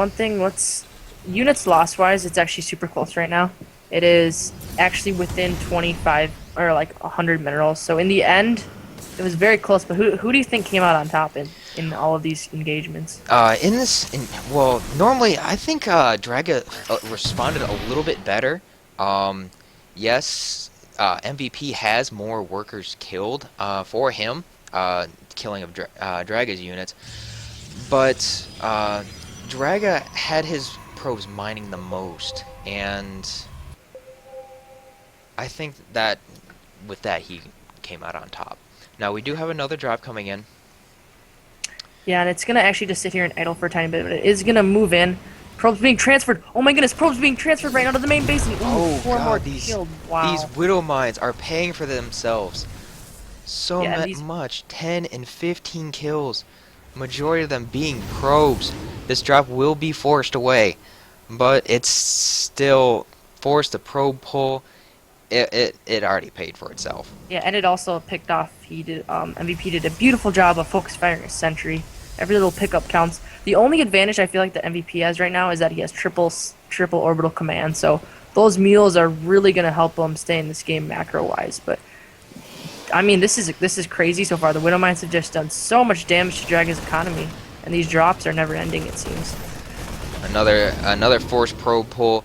One thing, units loss wise, it's actually super close right now. It is actually within 25 or like 100 minerals. So in the end, it was very close. But who do you think came out on top in all of these engagements? Well, normally I think Draga responded a little bit better. Um, yes, MVP has more workers killed for him, killing of Draga's units, but Draga had his probes mining the most, and I think that with that he came out on top. Now we do have another drop coming in. Yeah, and it's gonna actually just sit here and idle for a tiny bit, but it is gonna move in. Probes being transferred. Oh my goodness, probes being transferred right now to the main basin. Ooh, Oh four more God, these killed. these Wow. widow mines are paying for themselves. So Yeah, and these. much, 10 and 15 kills, majority of them being probes. This drop will be forced away, but it's still forced a probe pull. It already paid for itself. Yeah, and it also picked off. He did. MVP did a beautiful job of focus firing a sentry. Every little pickup counts. The only advantage I feel like the MVP has right now is that he has triple orbital command. So those mules are really gonna help him stay in this game macro wise. But I mean, this is crazy so far. The Widow Mines have just done so much damage to Dragon's economy, and these drops are never ending. It seems. Another forced probe pull.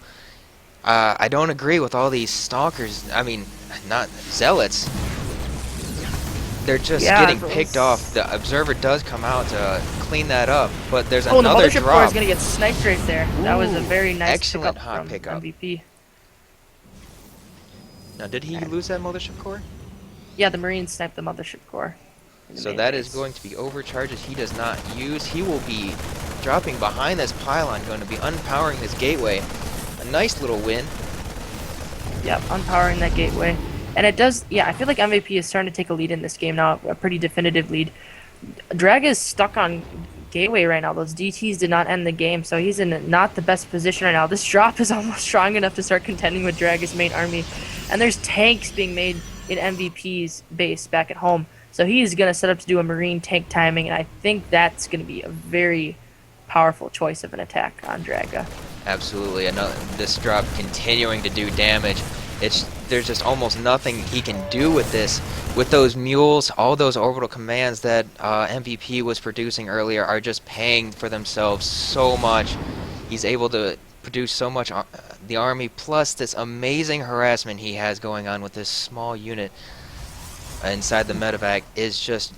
I don't agree with all these stalkers. I mean, not zealots. They're just Yeah, getting those. picked off. The observer does come out to clean that up, but there's Oh, and the another Mothership Core is drop. gonna get sniped right there. That was a Ooh, very nice excellent pickup hot from pickup. MVP. Now, did he lose that mothership core? Yeah, the Marines sniped the Mothership Core in the So main that is base. going to be overcharges he does not use. He will be dropping behind this pylon, going to be unpowering this gateway. A nice little win. Yep, unpowering that gateway. And it does, yeah, I feel like MVP is starting to take a lead in this game now, a pretty definitive lead. Drag is stuck on gateway right now. Those DTs did not end the game, so he's in not the best position right now. This drop is almost strong enough to start contending with Drag's main army. And there's tanks being made in MVP's base back at home. So he's going to set up to do a marine tank timing, and I think that's going to be a very powerful choice of an attack on Draga. Absolutely. This drop continuing to do damage. There's just almost nothing he can do with this. With those mules, all those orbital commands that MVP was producing earlier are just paying for themselves so much. He's able to produce so much the army, plus this amazing harassment he has going on with this small unit inside the medevac is just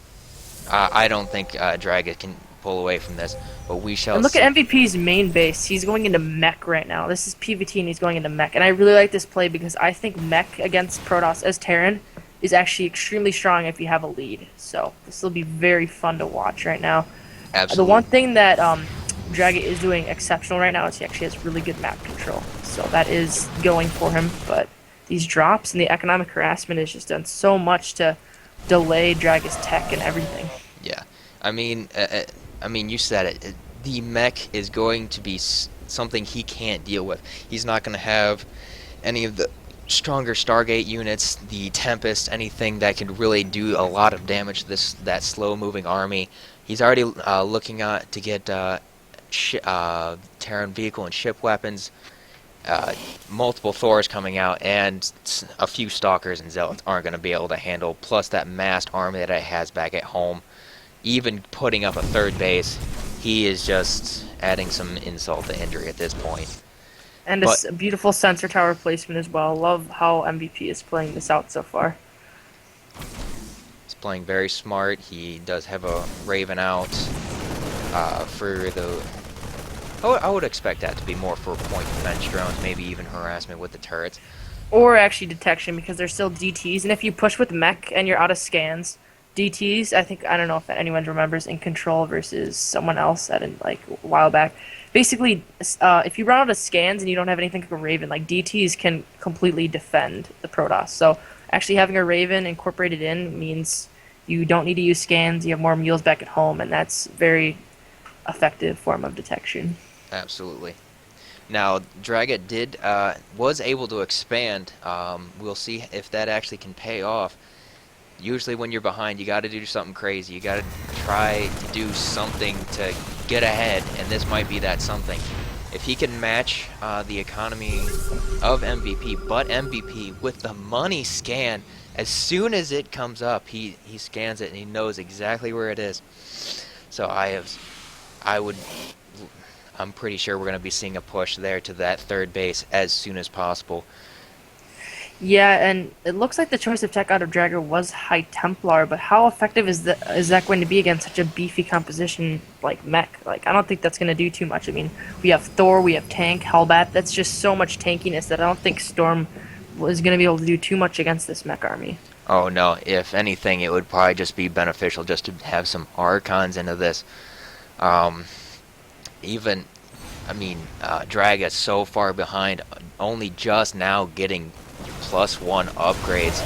I don't think Draga can pull away from this, but we shall And look at see. MVP's main base. He's going into mech right now. This is PvT and he's going into mech. And I really like this play because I think mech against Protoss as Terran is actually extremely strong if you have a lead. So this will be very fun to watch right now. The one Absolutely. thing that Draga is doing exceptional right now is he actually has really good map control. So that is going for him. But these drops and the economic harassment has just done so much to delay Draga's tech and everything. Yeah. I mean, you said it. The mech is going to be something he can't deal with. He's not going to have any of the stronger Stargate units, the Tempest, anything that could really do a lot of damage to that slow-moving army. He's already looking at to get Terran vehicle and ship weapons. Multiple Thors coming out, and a few Stalkers and Zealots aren't going to be able to handle, plus that massed army that it has back at home. Even putting up a third base, he is just adding some insult to injury at this point. And But a beautiful sensor tower placement as well. Love how MVP is playing this out so far. he's playing very smart. He does have a Raven out for the... I would expect that to be more for point defense drones, maybe even harassment with the turrets. Or actually detection because they're still DTs. And if you push with mech and you're out of scans, DTs, I don't know if anyone remembers in Control versus someone else at like a while back. Basically, if you run out of scans and you don't have anything like a Raven, like DTs can completely defend the Protoss. So actually having a Raven incorporated in means you don't need to use scans, you have more mules back at home, and that's very effective form of detection. Absolutely. Now, Draga was able to expand. We'll see if that actually can pay off. Usually when you're behind, you got to do something crazy. You got to try to do something to get ahead, and this might be that something. If he can match the economy of MVP, but MVP with the money scan, as soon as it comes up, he scans it and he knows exactly where it is. So I would, I'm pretty sure we're going to be seeing a push there to that third base as soon as possible. Yeah, and it looks like the choice of tech out of Dragger was High Templar, but how effective is that going to be against such a beefy composition like mech? Like, I don't think that's going to do too much. I mean, we have Thor, we have Tank, Hellbat. That's just so much tankiness that I don't think Storm was going to be able to do too much against this mech army. Oh no, if anything, it would probably just be beneficial just to have some Archons into this. Um, even, I mean, Draga's so far behind, only just now getting +1 upgrades.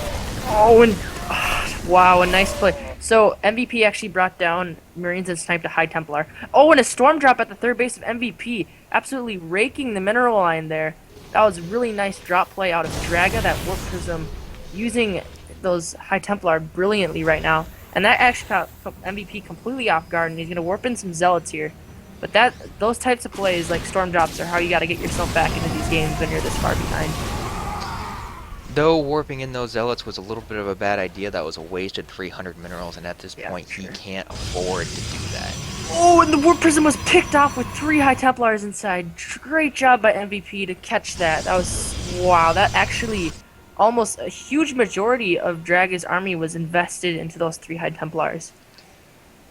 Oh, and wow, a nice play. So MVP actually brought down Marines and sniped a High Templar. Oh, and a Storm drop at the third base of MVP, absolutely raking the mineral line there. That was a really nice drop play out of Draga, that Warp Prism, using those High Templar brilliantly right now. And that actually caught MVP completely off guard, and he's going to warp in some Zealots here. But those types of plays, like Storm drops, are how you got to get yourself back into these games when you're this far behind. Though warping in those zealots was a little bit of a bad idea, that was a wasted 300 minerals, and at this Yeah, point sure. he can't afford to do that. Oh, and the Warp Prism was picked off with 3 High Templars inside. Great job by MVP to catch that. That was, wow, that actually, almost a huge majority of Draga's army was invested into those 3 High Templars.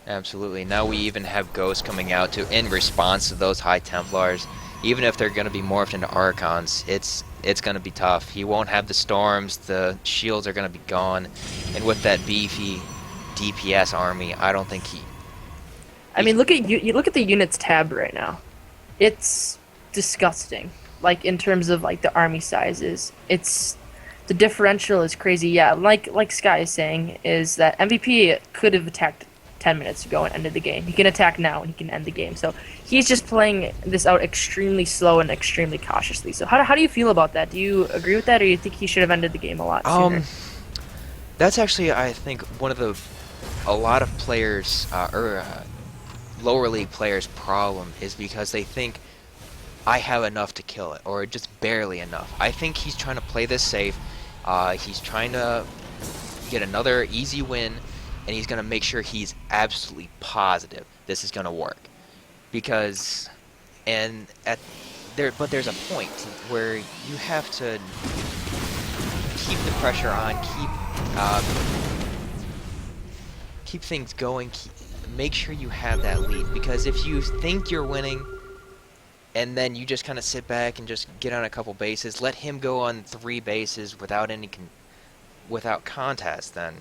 Absolutely. Now we even have ghosts coming out to in response to those High Templars. Even if they're going to be morphed into Archons, it's going to be tough. He won't have the storms, the shields are going to be gone, and with that beefy DPS army, I don't think I he mean, can. look at you look at the units tab right now. It's disgusting. Like in terms of like the army sizes, it's the differential is crazy. Yeah, like Sky is saying, is that MVP could have attacked 10 minutes ago and ended the game. He can attack now and he can end the game. So he's just playing this out extremely slow and extremely cautiously. So how do you feel about that? Do you agree with that, or do you think he should have ended the game a lot sooner? Um, that's actually, I think, one of the a lot of players lower league players' problem is because they think I have enough to kill it, or just barely enough. I think he's trying to play this safe. He's trying to get another easy win, and he's going to make sure he's absolutely positive this is going to work. Because, and at there, but there's a point where you have to keep the pressure on, keep things going, make sure you have that lead. Because if you think you're winning, and then you just kind of sit back and just get on a couple bases, let him go on 3 bases without without contest, then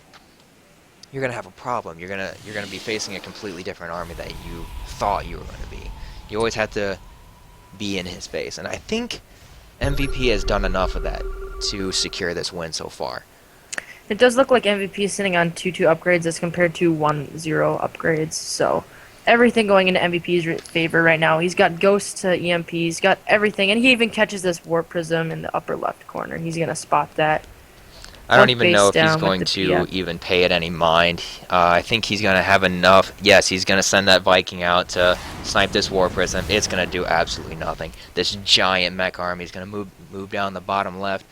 you're gonna have a problem. You're gonna be facing a completely different army that you thought you were gonna be. You always have to be in his face, and I think MVP has done enough of that to secure this win so far. It does look like MVP is sitting on 2-2 upgrades as compared to 1-0 upgrades. So everything going into MVP's favor right now. He's got Ghost to EMP. He's got everything, and he even catches this Warp Prism in the upper left corner. He's gonna spot that. I don't Fourth even know base if he's down with going the to PF. even pay it any mind. I think he's going to have enough. Yes, he's going to send that Viking out to snipe this War Prism. It's going to do absolutely nothing. This giant mech army is going to move down the bottom left,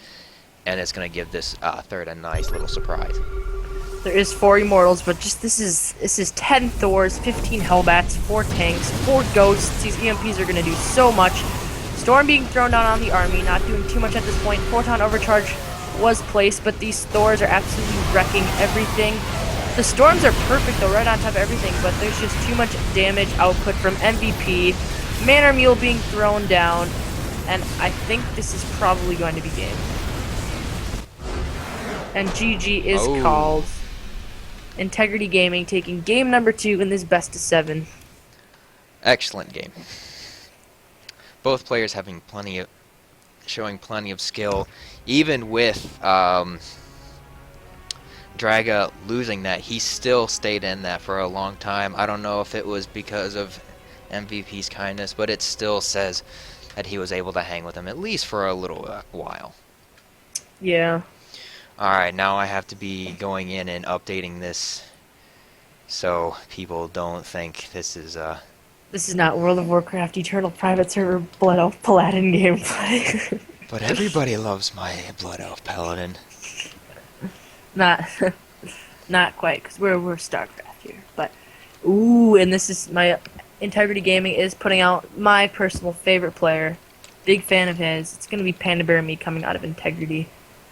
and it's going to give this third a nice little surprise. There is 4 Immortals, but just this is 10 Thors, 15 Hellbats, 4 tanks, 4 Ghosts. These EMPs are going to do so much. Storm being thrown down on the army, not doing too much at this point. Photon Overcharge was placed, but these Thors are absolutely wrecking everything. The Storms are perfect though, right on top of everything, but there's just too much damage output from MVP. Manor Mule being thrown down, and I think this is probably going to be game. And GG is Oh, called. Integrity Gaming taking game number 2 in this best of 7. excellent game. Both players showing plenty of skill, even with Draga losing that, he still stayed in that for a long time. I don't know if it was because of MVP's kindness, but it still says that he was able to hang with him at least for a little while. Yeah. Alright, now I have to be going in and updating this so people don't think this is This is not World of Warcraft Eternal Private Server Blood Elf Paladin gameplay. But everybody loves my Blood Elf Paladin. Not, not quite, because we're StarCraft here. But ooh, and this is my Integrity Gaming is putting out my personal favorite player. Big fan of his. It's gonna be Panda Bear Me coming out of Integrity,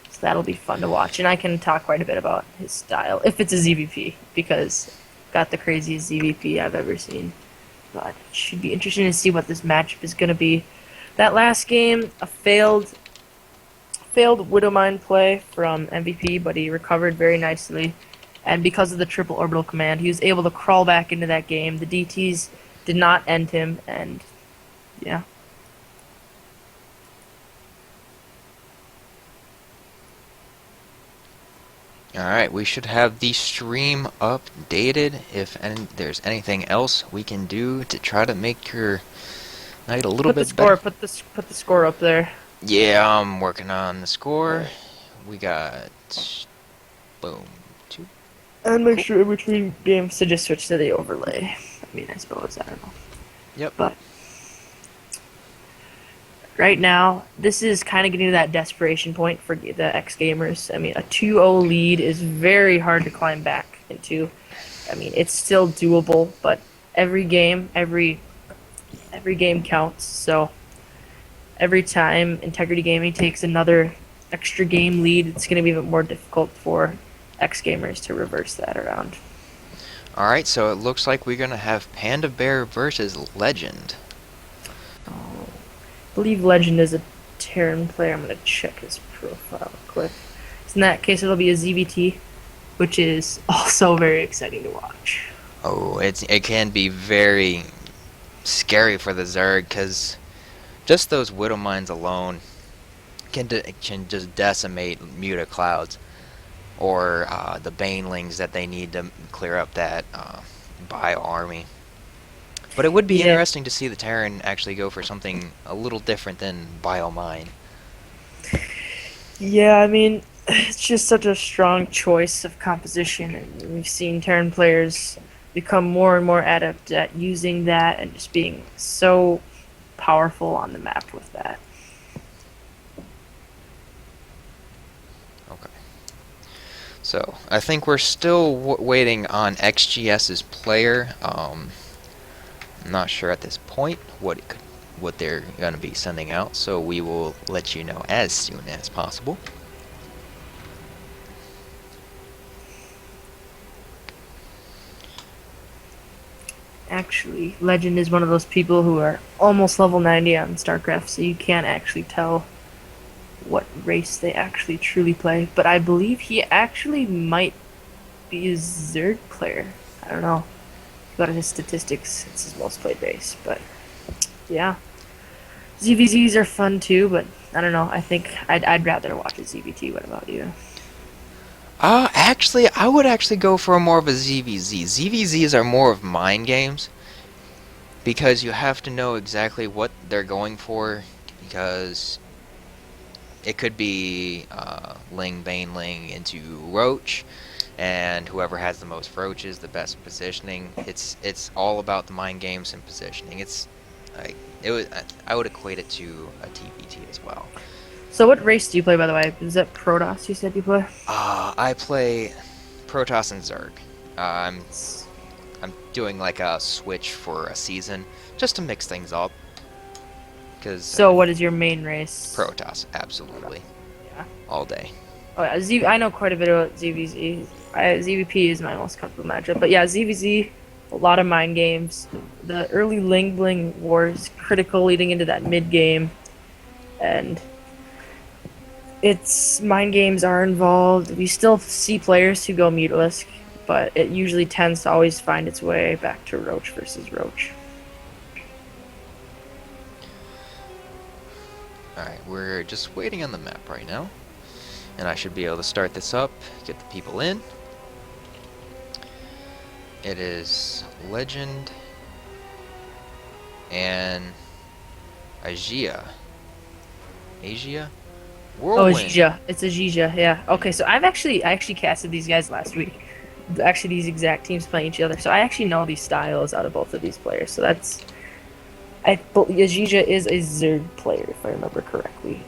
so that'll be fun to watch. And I can talk quite a bit about his style if it's a ZVP, because got the craziest ZVP I've ever seen. But it should be interesting to see what this matchup is gonna be. That last game, a failed Widowmine play from MVP, but he recovered very nicely. And because of the triple orbital command, he was able to crawl back into that game. The DTs did not end him, and yeah. Alright, we should have the stream updated. If there's anything else we can do to try to make your night a little Put the bit score, better. put the score up there. Yeah, I'm working on the score. We got boom, two. And make Cool. sure in between games to just switch to the overlay. I mean, I suppose, I don't know. Yep. But right now, this is kind of getting to that desperation point for the X gamers. I mean, a 2-0 lead is very hard to climb back into. I mean, it's still doable, but every game counts. So every time Integrity Gaming takes another extra game lead, it's going to be even more difficult for X gamers to reverse that around. Alright, so it looks like we're gonna have Panda Bear versus Legend. I believe Legend is a Terran player. I'm going to check his profile quick. So in that case, it'll be a ZVT, which is also very exciting to watch. Oh, it can be very scary for the Zerg, because just those Widow Mines alone can just decimate Muta Clouds, or the Banelings that they need to clear up that Bio army. But it would be Yeah, interesting to see the Terran actually go for something a little different than Bio Mine. yeah. I mean, it's just such a strong choice of composition, and we've seen Terran players become more and more adept at using that and just being so powerful on the map with that. Okay. So, I think we're still waiting on XGS's player. I'm not sure at this point what they're going to be sending out, so we will let you know as soon as possible. Actually, Legend is one of those people who are almost level 90 on StarCraft, so you can't actually tell what race they actually truly play. But I believe he actually might be a Zerg player. I don't know. Got his statistics. It's his most played race, but yeah. ZVZs are fun too, but I don't know. I think I'd rather watch a ZVT. What about you? Actually, I would actually go for more of a ZVZ. ZVZs are more of mind games, because you have to know exactly what they're going for, because it could be Ling Baneling into Roach, and whoever has the most roaches, the best positioning. It's all about the mind games and positioning. It's like I would equate it to a TPT as well. So, what race do you play, by the way? Is that Protoss you said you play? I play Protoss and Zerg. I'm doing like a switch for a season just to mix things up, because So, what is your main race? Protoss, absolutely, Yeah. all day. Oh, yeah, I know quite a bit about ZVZ. ZVP is my most comfortable matchup, but yeah, ZVZ, a lot of mind games. The early Ling Bling war is critical leading into that mid game, and its mind games are involved. We still see players who go Mutalisk, but it usually tends to always find its way back to Roach versus Roach. Alright, we're just waiting on the map right now, and I should be able to start this up, get the people in. It is Legend and Asia. Asia? Oh, it's Whirlwind. Jija. It's a Jija, yeah. Okay, so I actually casted these guys last week. actually these exact teams playing each other. So I actually know these styles out of both of these players. So that's xIG is a Zerg player if I remember correctly.